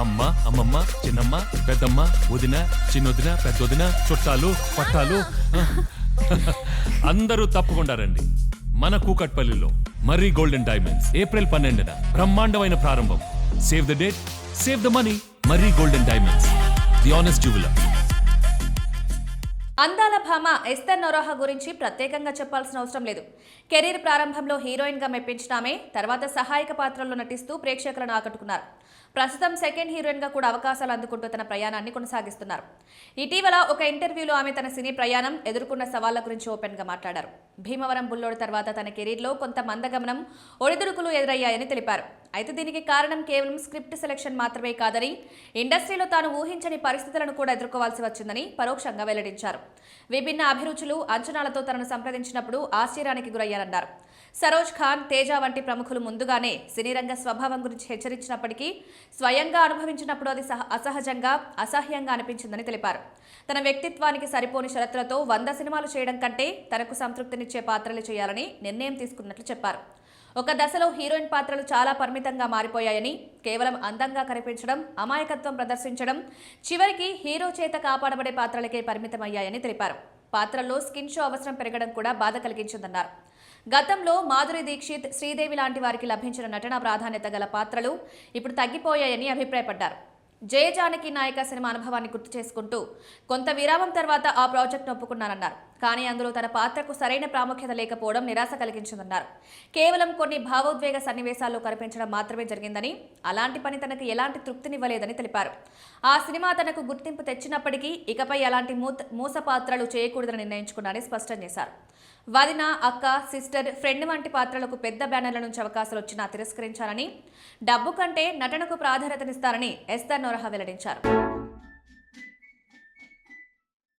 అమ్మ, అమ్మమ్మ, చిన్నమ్మ, పెద్దమ్మ, వదిన, చిన్నొదిన, పెద్దొదిన, చుట్టాలు, పట్టాలు అందరూ తప్పకుండా రండి. మన కూకట్పల్లిలో మర్రి గోల్డెన్ డైమండ్స్ ఏప్రిల్ 12న బ్రహ్మాండమైన ప్రారంభం. Save the date, save the money. Marri golden diamonds, the honest jeweller. అందాల భామ ఎస్తర్ నొరోహా గురించి ప్రత్యేకంగా చెప్పాల్సిన అవసరం లేదు. కెరీర్ ప్రారంభంలో హీరోయిన్గా మెప్పించిన ఆమె తర్వాత సహాయక పాత్రల్లో నటిస్తూ ప్రేక్షకులను ఆకట్టుకున్నారు. ప్రస్తుతం సెకండ్ హీరోయిన్గా కూడా అవకాశాలు అందుకుంటూ తన ప్రయాణాన్ని కొనసాగిస్తున్నారు. ఇటీవల ఒక ఇంటర్వ్యూలో ఆమె తన సినీ ప్రయాణం, ఎదుర్కొన్న సవాళ్ల గురించి ఓపెన్గా మాట్లాడారు. భీమవరం బుల్లోడు తర్వాత తన కెరీర్లో కొంత మందగమనం, ఒడిదుడుకులు ఎదురయ్యాయని తెలిపారు. అయితే దీనికి కారణం కేవలం స్క్రిప్ట్ సెలెక్షన్ మాత్రమే కాదని, ఇండస్ట్రీలో తాను ఊహించని పరిస్థితులను కూడా ఎదుర్కోవాల్సి వచ్చిందని పరోక్షంగా వెల్లడించారు. విభిన్న అభిరుచులు, అంచనాలతో తనను సంప్రదించినప్పుడు ఆశ్చర్యానికి గురయ్యారన్నారు. సరోజ్ ఖాన్, తేజ వంటి ప్రముఖులు ముందుగానే సినీరంగ స్వభావం గురించి హెచ్చరించినప్పటికీ స్వయంగా అనుభవించినప్పుడు అది అసహజంగా, అసహ్యంగా అనిపించిందని తెలిపారు. తన వ్యక్తిత్వానికి సరిపోని షరతులతో 100 సినిమాలు చేయడం కంటే తనకు సంతృప్తినిచ్చే పాత్రలు చేయాలని నిర్ణయం తీసుకున్నట్లు చెప్పారు. ఒక దశలో హీరోయిన్ పాత్రలు చాలా పరిమితంగా మారిపోయాయని, కేవలం అందంగా కనిపించడం, అమాయకత్వం ప్రదర్శించడం, చివరికి హీరో చేత కాపాడబడే పాత్రలకే పరిమితమయ్యాయని తెలిపారు. పాత్రల్లో స్కిన్ షో అవసరం పెరగడం కూడా బాధ కలిగించిందన్నారు. గతంలో మాధురి దీక్షిత్, శ్రీదేవి లాంటి వారికి లభించిన నటనా ప్రాధాన్యత గల పాత్రలు ఇప్పుడు తగ్గిపోయాయని అభిప్రాయపడ్డారు. జయజానకి నాయక సినిమా అనుభవాన్ని గుర్తు చేసుకుంటూ కొంత విరామం తర్వాత ఆ ప్రాజెక్ట్ ఒప్పుకున్నారన్నారు. కానీ అందులో తన పాత్రకు సరైన ప్రాముఖ్యత లేకపోవడం నిరాశ కలిగించిందన్నారు. కేవలం కొన్ని భావోద్వేగ సన్నివేశాల్లో కనిపించడం మాత్రమే జరిగిందని, అలాంటి పని తనకు ఎలాంటి తృప్తినివ్వలేదని తెలిపారు. ఆ సినిమా తనకు గుర్తింపు తెచ్చినప్పటికీ ఇకపై అలాంటి మూస పాత్రలు చేయకూడదని నిర్ణయించుకున్నారని స్పష్టం చేశారు. వదిన, అక్క, సిస్టర్, ఫ్రెండ్ వంటి పాత్రలకు పెద్ద బ్యానర్ల నుంచి అవకాశాలు వచ్చినా తిరస్కరించారని, డబ్బు కంటే నటనకు ప్రాధాన్యతనిస్తారని ఎస్తర్ నొరోహా వెల్లడించారు.